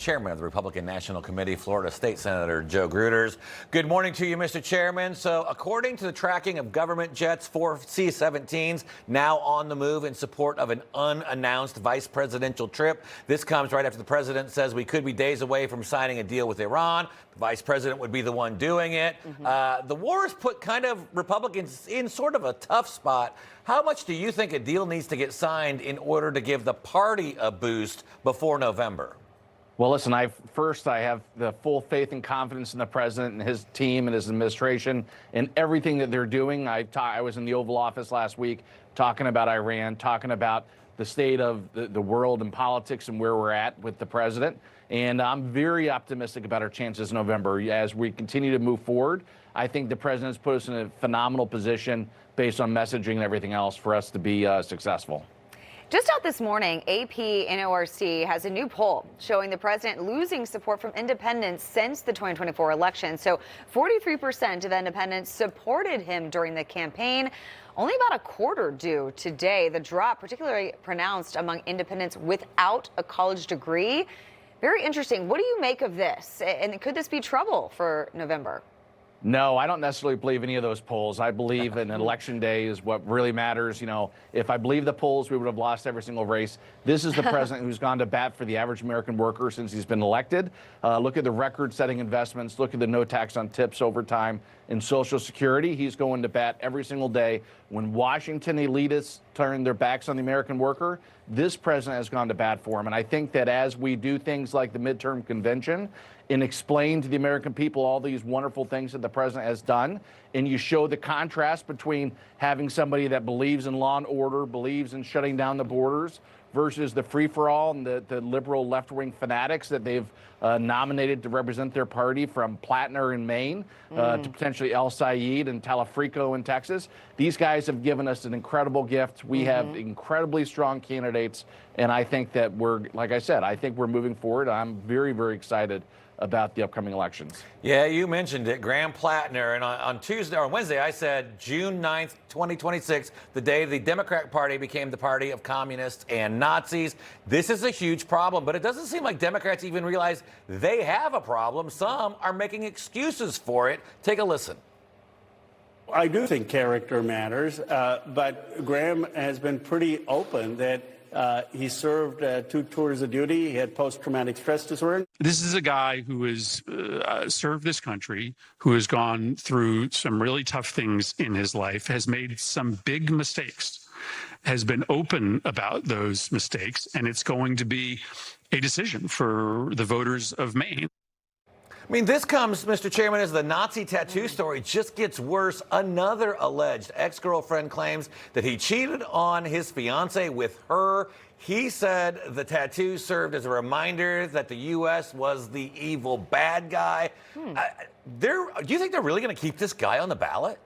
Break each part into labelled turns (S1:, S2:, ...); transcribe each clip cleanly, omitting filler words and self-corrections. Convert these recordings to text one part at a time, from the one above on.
S1: Chairman of the Republican National Committee, Florida State Senator Joe Gruters. Good morning to you, Mr. Chairman. So according to the tracking of government jets, 4 C-17s now on the move in support of an unannounced vice presidential trip. This comes right after the president says we could be days away from signing a deal with Iran. The vice president would be the one doing it. The war has put kind of Republicans in sort of a tough spot. How much do you think a deal needs to get signed in order to give the party a boost before November?
S2: Well, listen, I have the full faith and confidence in the president and his team and his administration and everything that they're doing. I was in the Oval Office last week talking about Iran, talking about the state of the world and politics and where we're at with the president. And I'm very optimistic about our chances in November. As we continue to move forward, I think the president's put us in a phenomenal position based on messaging and everything else for us to be successful.
S3: Just out this morning, AP NORC has a new poll showing the president losing support from independents since the 2024 election. So 43% of independents supported him during the campaign. Only about a quarter do today. The drop particularly pronounced among independents without a college degree. Very interesting. What do you make of this? And could this be trouble for November?
S2: No, I don't necessarily believe any of those polls. I believe an election day is what really matters. You know, if I believe the polls, we would have lost every single race. This is the president who's gone to bat for the average American worker since he's been elected. Look at the record-setting investments. Look at the no tax on tips overtime in Social Security. He's going to bat every single day. When Washington elitists turn their backs on the American worker, this president has gone to bat for him. And I think that as we do things like the midterm convention and explain to the American people all these wonderful things that the president has done, and you show the contrast between having somebody that believes in law and order, believes in shutting down the borders, versus the free-for-all and the liberal left-wing fanatics that they've nominated to represent their party, from Platner in Maine to potentially El Sayed and Talarico in Texas. These guys have given us an incredible gift. We have incredibly strong candidates, and I think that like I said, I think we're moving forward. I'm very, very excited about the upcoming elections.
S1: Yeah, you mentioned it, Graham Platner, and on Wednesday, I said June 9th, 2026, the day the Democrat Party became the party of communists and Nazis. This is a huge problem, but it doesn't seem like Democrats even realize they have a problem. Some are making excuses for it. Take a listen.
S4: I do think character matters, but Graham has been pretty open that he served 2 tours of duty. He had post-traumatic stress disorder.
S5: This is a guy who has served this country, who has gone through some really tough things in his life, has made some big mistakes, has been open about those mistakes, and it's going to be a decision for the voters of Maine.
S1: I mean, this comes, Mr. Chairman, as the Nazi tattoo story just gets worse. Another alleged ex-girlfriend claims that he cheated on his fiance with her. He said the tattoo served as a reminder that the U.S. was the evil bad guy. Do you think they're really going to keep this guy on the ballot?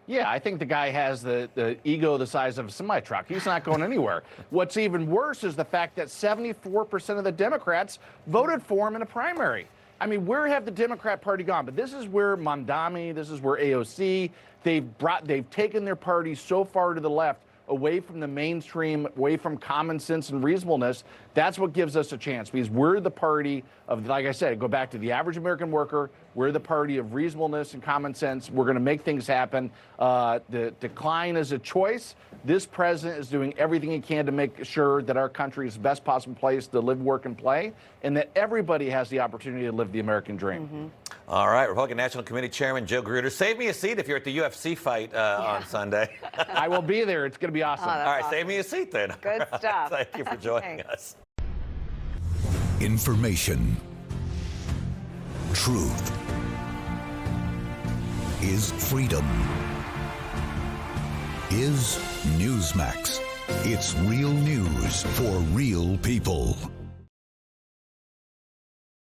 S2: Yeah, I think the guy has the ego the size of a semi-truck. He's not going anywhere. What's even worse is the fact that 74% of the Democrats voted for him in a primary. I mean, where have the Democrat Party gone? But this is where Mondami, this is where AOC, they've taken their party so far to the left, away from the mainstream, away from common sense and reasonableness. That's what gives us a chance, because we're the party of, like I said, go back to the average American worker. We're the party of reasonableness and common sense. We're going to make things happen. The decline is a choice. This president is doing everything he can to make sure that our country is the best possible place to live, work, and play, and that everybody has the opportunity to live the American dream.
S1: All right, Republican National Committee Chairman Joe Gruters, save me a seat if you're at the UFC fight on Sunday.
S2: I will be there. It's going to be awesome.
S3: Oh,
S1: all right,
S3: awesome.
S1: Save me a seat then.
S3: Good stuff.
S1: Thank you for joining us.
S6: Information. Truth is freedom. Is Newsmax. It's real news for real people.